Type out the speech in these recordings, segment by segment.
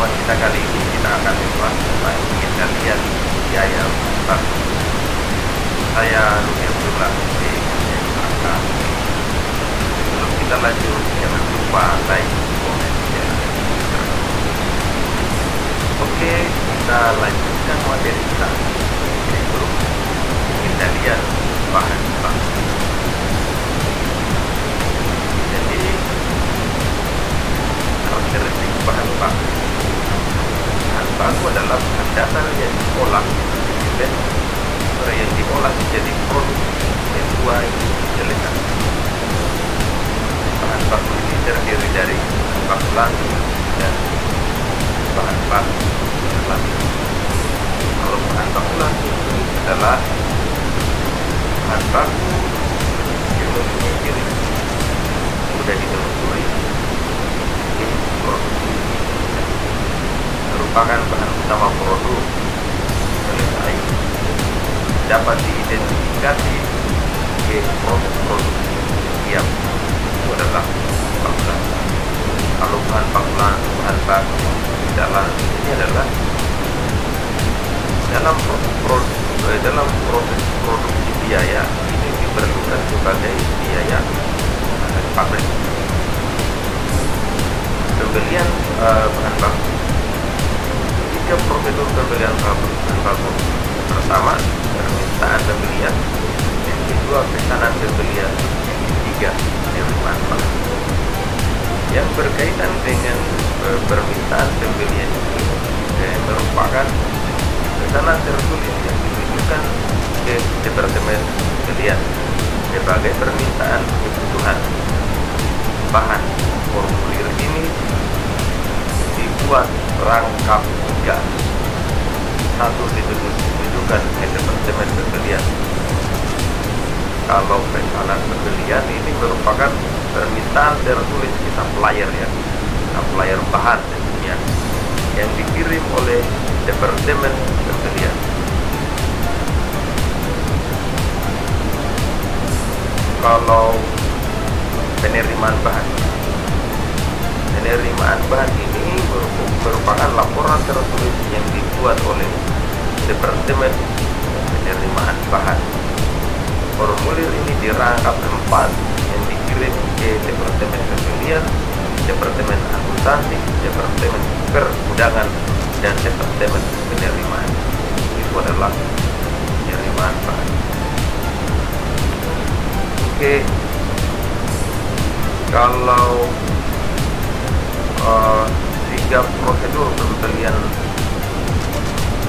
Percakapan kita kali ini kita akan membahas tentang pengendalian biaya baku. Saya Rudy Abdullah di Jakarta. Sebelum kita lanjut, jangan lupa like, komen, dan subscribe. Oke, kita lanjutkan materi kita, yaitu pengendalian bahan baku. Jadi karakteristik bahan baku. Bahan baku adalah bahan dasar yang diolah menjadi produk sesuai jelekan. Bahan baku ini terdiri dari bahan baku langsung dan bahan baku langsung. Kalau bahan baku langsung ini adalah bahan baku yang mempunyai ciri mudah ditelusuri, produksi merupakan bahan utama produk selesai, dapat diidentifikasi sebagai proses produksi setiap itu adalah baku langsung. Kalau bahan baku ini adalah dalam proses produksi biaya ini diperlukan sebagai biaya pabrik. Pembelian bahan baku. Tiga prosedur pembelian bahan baku. Pertama, permintaan pembelian. Yang kedua, pesanan pembelian. Tiga, penerimaan bahan. Yang berkaitan dengan permintaan pembelian ini merupakan pesanan tertulis yang ditujukan ke departemen pembelian sebagai permintaan kebutuhan bahan. Formulir ini dibuat rangkap tiga. Satu, ditujukan ke departemen pembelian. Kalau pesanan pembelian ini merupakan permintaan tertulis ke supplier ya, supplier bahan tentunya, yang dikirim oleh departemen pembelian. Kalau penerimaan bahan ini merupakan laporan tertulis yang dibuat oleh departemen penerimaan bahan. Formulir ini dirangkap 4 yang dikirim ke departemen pembelian, departemen akuntansi, departemen perundangan, dan departemen penerimaan. Itu adalah penerimaan bahan. Oke, kalau tiga prosedur pembelian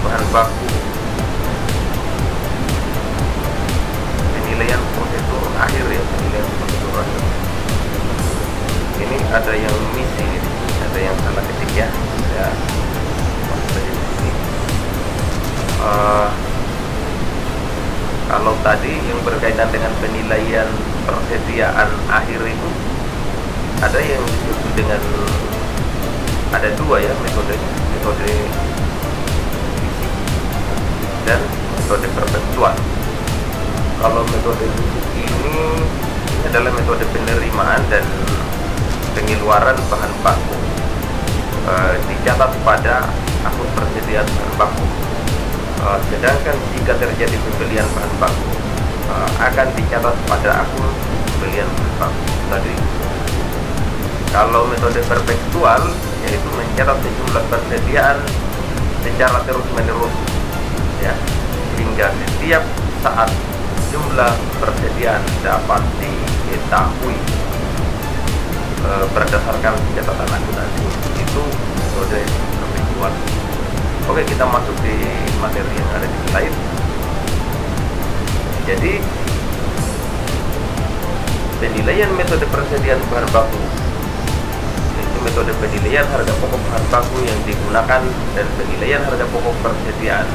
bahan baku, penilaian prosedur akhir ya, penilaian prosedur akhir. Ini ada yang misi, ada yang salah ketik ya. Kalau tadi yang berkaitan dengan penilaian persediaan akhir itu ada yang disebut dengan, ada dua ya metode misi dan metode perpetual. Kalau metode misi ini adalah metode penerimaan dan pengeluaran bahan baku, dicatat pada akun persediaan bahan baku. Sedangkan jika terjadi pembelian bahan baku, akan dicatat pada akun pembelian bahan baku tadi. Kalau metode perpetual, yaitu mencatat sejumlah persediaan secara terus-menerus ya, hingga setiap saat jumlah persediaan dapat diketahui berdasarkan catatan akuntansi. Itu metode perpetual. Oke, kita masuk di materi yang ada di slide. Jadi penilaian metode persediaan bahan baku, metode penilaian harga pokok bahan baku yang digunakan dan penilaian harga pokok persediaan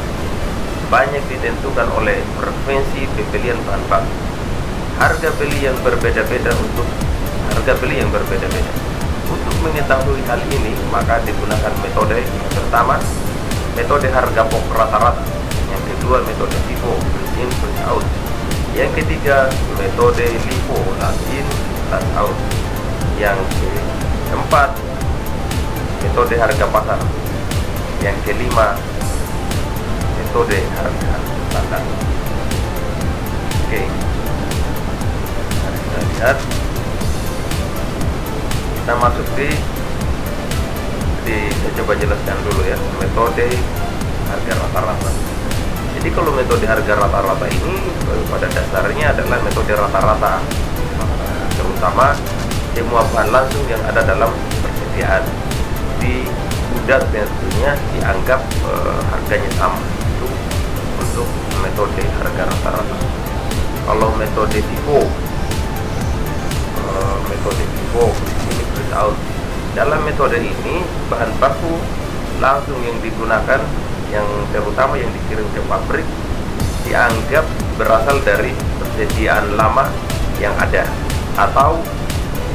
banyak ditentukan oleh frekuensi pembelian bahan baku. Harga beli yang berbeda-beda untuk harga beli yang berbeda-beda. Untuk mengetahui hal ini, maka digunakan metode yang pertama, metode harga pokok rata-rata. Yang kedua, metode FIFO, first in first out. Yang ketiga, metode LIFO, last in last out. Yang keempat, metode harga pasar. Yang kelima, metode harga standar. Oke, mari kita lihat. Kita masuk saya coba jelaskan dulu ya, metode harga rata-rata. Jadi kalau metode harga rata-rata ini pada dasarnya adalah metode rata-rata, terutama semua bahan langsung yang ada dalam persediaan di gudang tentunya dianggap harganya sama. Itu untuk metode harga rata-rata. Kalau metode FIFO, ini print out. Dalam metode ini bahan baku langsung yang digunakan, yang terutama yang dikirim ke pabrik, dianggap berasal dari persediaan lama yang ada atau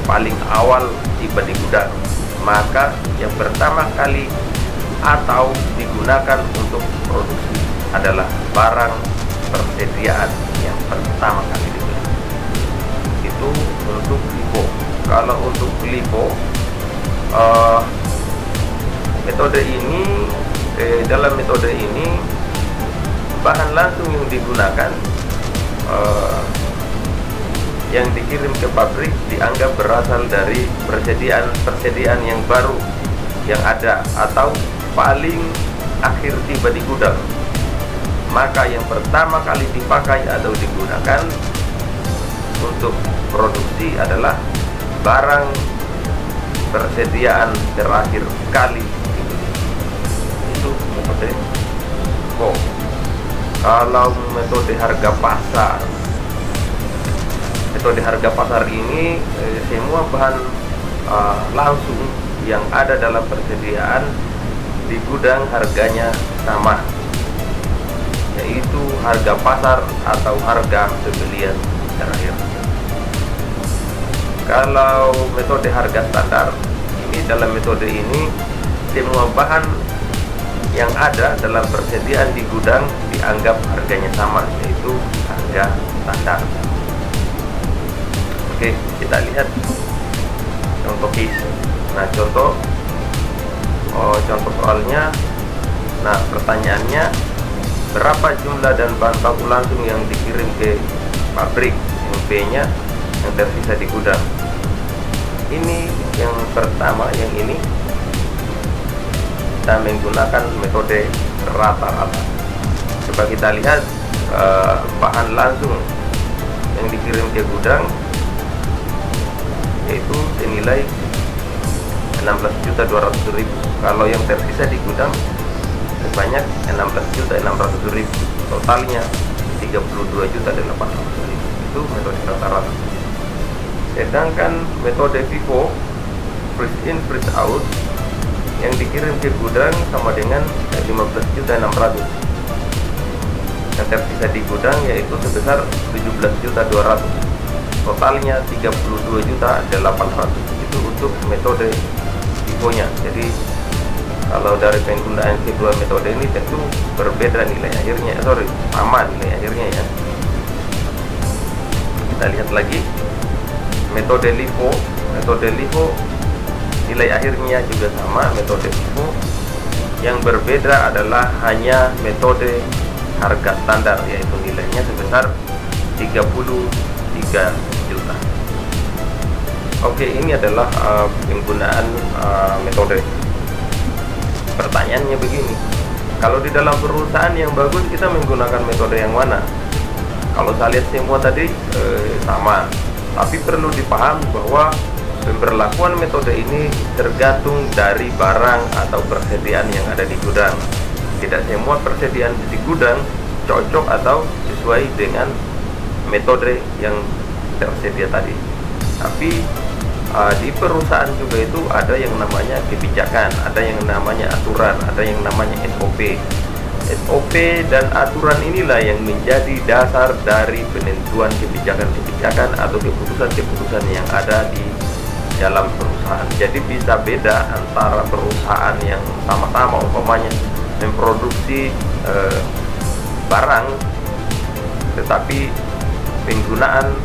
paling awal tiba di gudang. Maka yang pertama kali atau digunakan untuk produksi adalah barang persediaan yang pertama kali digunakan. Itu untuk FIFO. Kalau untuk LIFO, metode ini dalam metode ini bahan langsung yang digunakan yang dikirim ke pabrik dianggap berasal dari persediaan yang baru yang ada atau paling akhir tiba di gudang. Maka yang pertama kali dipakai atau digunakan untuk produksi adalah barang persediaan terakhir kali itu metode FIFO. Kalau metode harga pasar ini semua bahan langsung yang ada dalam persediaan di gudang harganya sama, yaitu harga pasar atau harga pembelian terakhir. Kalau metode harga standar ini, dalam metode ini semua bahan yang ada dalam persediaan di gudang dianggap harganya sama, yaitu harga standar. Oke, kita lihat contoh case. Nah, contoh soalnya. Nah, pertanyaannya, berapa jumlah dan bahan baku langsung yang dikirim ke pabrik, yang B-nya yang tersisa di gudang? Ini yang pertama, yang ini kita menggunakan metode rata-rata. Coba kita lihat bahan langsung yang dikirim ke gudang, yaitu senilai 16.200.000. Kalau yang tersisa di gudang sebanyak 16.600.000. Totalnya 32.800.000. Itu metode rata-rata. Sedangkan metode FIFO, freeze in freeze out, yang dikirim ke gudang sama dengan 15.600.000. Yang tersisa di gudang yaitu sebesar 17.200.000. Totalnya 32.800.000. Itu untuk metode FIFO-nya. Jadi kalau dari penggunaan kedua metode ini tentu berbeda nilai akhirnya, sama nilai akhirnya ya. Kita lihat lagi metode LIFO. Metode LIFO nilai akhirnya juga sama metode FIFO. Yang berbeda adalah hanya metode harga standar, yaitu nilainya sebesar 33 juta. Oke, ini adalah penggunaan metode. Pertanyaannya begini, kalau di dalam perusahaan yang bagus kita menggunakan metode yang mana? Kalau saya lihat semua tadi sama, tapi perlu dipahami bahwa pemberlakuan metode ini tergantung dari barang atau persediaan yang ada di gudang. Tidak semua persediaan di gudang cocok atau sesuai dengan metode yang tersedia tadi. Tapi di perusahaan juga itu ada yang namanya kebijakan, ada yang namanya aturan, ada yang namanya SOP. SOP dan aturan inilah yang menjadi dasar dari penentuan kebijakan-kebijakan atau keputusan-keputusan yang ada di dalam perusahaan. Jadi bisa beda antara perusahaan yang sama-sama umpamanya memproduksi barang, tetapi penggunaan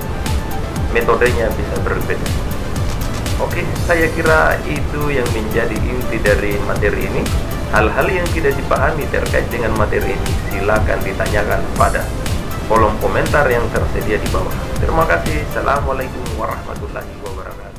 metodenya bisa berbeda. Oke, saya kira itu yang menjadi inti dari materi ini. hal-hal yang tidak dipahami terkait dengan materi ini, silakan ditanyakan pada kolom komentar yang tersedia di bawah. Terima kasih. Assalamualaikum warahmatullahi wabarakatuh.